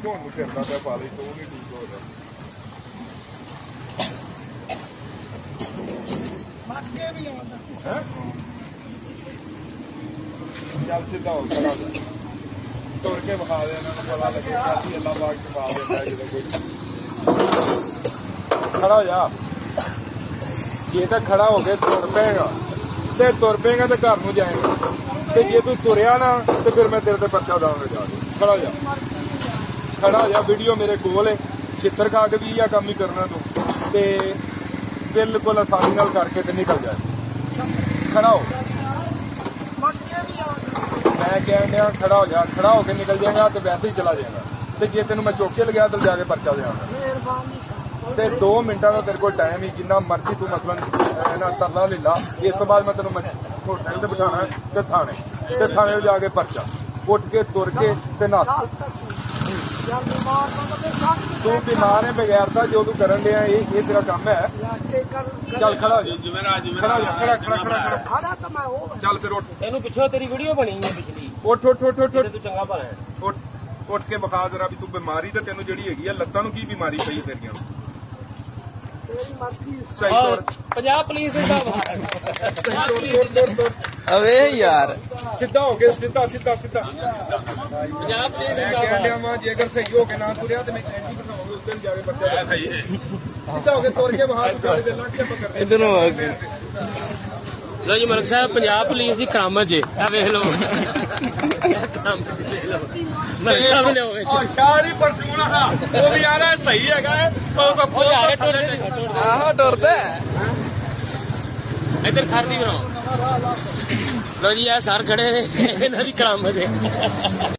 ਠੀਕ ਹੋਣ ਨੂੰ ਫਿਰਦਾ ਪਿਆ ਪਾ ਲਈ ਤੂੰ ਨਹੀਂ ਠੀਕ ਹੋ ਰਿਹਾ ਹੈ ਚੱਲ ਸਿੱਧਾ ਹੋ ਖੜਾ ਹੋ ਤੁਰ ਕੇ ਵਿਖਾ ਦੇ ਇਹਨਾਂ ਨੂੰ ਪਤਾ ਲੱਗੇ ਕਾਹਦੀ ਅੱਲਾ ਬਾਗ ਚ ਪਾ ਦਿੰਦਾ ਜਦੋਂ ਕੋਈ ਖੜਾ ਹੋ ਜਾ ਜੇ ਤਾਂ ਖੜਾ ਹੋ ਕੇ ਤੁਰ ਪਏਗਾ ਤੇ ਤੁਰ ਪਏਗਾ ਤੇ ਘਰ ਨੂੰ ਜਾਏਗਾ ਤੇ ਜੇ ਤੂੰ ਤੁਰਿਆ ਨਾ ਤੇ ਫਿਰ ਮੈਂ ਤੇਰੇ ਤੇ ਪਰਚਾ ਦਾਂਗਾ ਜਾ ਕੇ ਖੜਾ ਹੋ ਜਾ ਵੀਡੀਓ ਮੇਰੇ ਕੋਲ ਹੈ ਛਿੱਤਰ ਖਾ ਕੇ ਵੀ ਇਹ ਕੰਮ ਹੀ ਕਰਨਾ ਤੂੰ ਤੇ ਬਿਲਕੁਲ ਆਸਾਨੀ ਨਾਲ ਕਰਕੇ ਤੇ ਨਿਕਲ ਜਾ ਖੜਾ ਹੋ ਮੈਂ ਕਹਿਣ ਡਿਆ ਖੜਾ ਹੋ ਜਾ ਖੜਾ ਹੋ ਕੇ ਨਿਕਲ ਜਾਏਗਾ ਤੇ ਵੈਸੇ ਹੀ ਚਲਾ ਜਾਏਗਾ ਤੇ ਜੇ ਤੈਨੂੰ ਮੈਂ ਚੁੱਕ ਕੇ ਲਗਿਆ ਤਾਂ ਜਾ ਕੇ ਪਰਚਾ ਦਿਆਂਗਾ ਤੇ 2 ਮਿੰਟਾਂ ਦਾ ਤੇਰੇ ਕੋਲ ਟਾਈਮ ਹੀ ਜਿੰਨਾ ਮਰਜ਼ੀ ਤੂੰ ਮਸਲਨ ਨਾ ਤਰਲਾ ਲੈ ਲਾ ਇਸ ਤੋਂ ਬਾਅਦ ਮੈਂ ਤੈਨੂੰ ਮੋਟਰਸਾਈਕਲ ਤੇ ਬਿਠਾਣਾ ਤੇ ਥਾਣੇ ਜਾ ਕੇ ਪਰਚਾ ਉੱਠ ਕੇ ਤੁਰ ਕੇ ਤੇ ਨੱਸ ਤੂੰ ਬਿਮਾਰ ਹੈ ਬਗੈਰ ਤਾਂ ਜੋ ਤੂੰ ਕਰਨ ਡਿਆ ਇਹ ਤੇਰਾ ਕੰਮ ਹੈ ਚੱਲ ਖੜਾ ਹੋ ਜਾ ਖੜਾ ਚੱਲ ਫਿਰ ਉੱਠ ਇਹਨੂੰ ਪਿੱਛੋਂ ਤੇਰੀ ਵੀਡੀਓ ਬਣੀ ਹੈ ਪਿਛਲੀ ਉੱਠ ਤੂੰ ਚੰਗਾ ਭਲਾ ਉੱਠ ਕੇ ਵਿਖਾ ਜਰਾ ਵੀ ਤੂੰ ਬਿਮਾਰੀ ਤੇ ਤੈਨੂੰ ਜਿਹੜੀ ਹੈਗੀ ਆ ਲੱਤਾਂ ਨੂੰ ਕੀ ਬਿਮਾਰੀ ਪਈ ਤੇਰੀਆਂ ਸਹੀ ਤੌਰ ਪੰਜਾਬ ਪੁਲਿਸ ਦਾ ਅਵੇ ਯਾਰ ਸਿੱਧਾ ਹੋ ਕੇ ਸਿੱਧਾ ਪੰਜਾਬ ਪੁਲਿਸ ਮੈਂ ਕਹਿ ਲਿਆ ਵਾਂ ਜੇ ਅਗਰ ਸਹੀ ਹੋ ਕੇ ਨਾ ਤੁਰਿਆ ਤੇ ਮੈਂ ਐਂਟੀ ਦਿਖਾਉਂਗਾ ਉੱਤੇ ਜਾ ਕੇ ਬੱਚਾ ਸਹੀ ਹੈ ਸਿੱਧਾ ਹੋ ਕੇ ਤੁਰ ਕੇ ਬਾਹਰ ਚੱਲ ਦੇ ਲੱਗ ਕੇ ਆਪਾਂ ਕਰਦੇ ਇਧਰ ਨੂੰ ਆ ਕੇ ਲੋ ਜੀ ਮਲਕ ਸਾਹਿਬ ਪੰਜਾਬ ਪੁਲਿਸ ਦੀ ਕਰਾਮਤ ਜੇ ਆ ਵੇਖ ਲਓ ਮਲਕ ਸਾਹਿਬ ਨੇ ਹੋਵੇ ਸ਼ਾਹਰੀ ਪਰਸੂਨ ਆ ਉਹ ਵੀ ਆ ਰਿਹਾ ਸਹੀ ਹੈਗਾ ਉਹ ਜਾ ਕੇ ਆਹੋ ਟੁਰਦਾ ਇੱਧਰ ਸਰ ਦੀ ਬਣਾਓ ਲੋ ਜੀ ਆ ਸਰ ਖੜੇ ਨੇ ਇਹਨਾਂ ਦੀ ਕਰਾਮਤ ਹੈ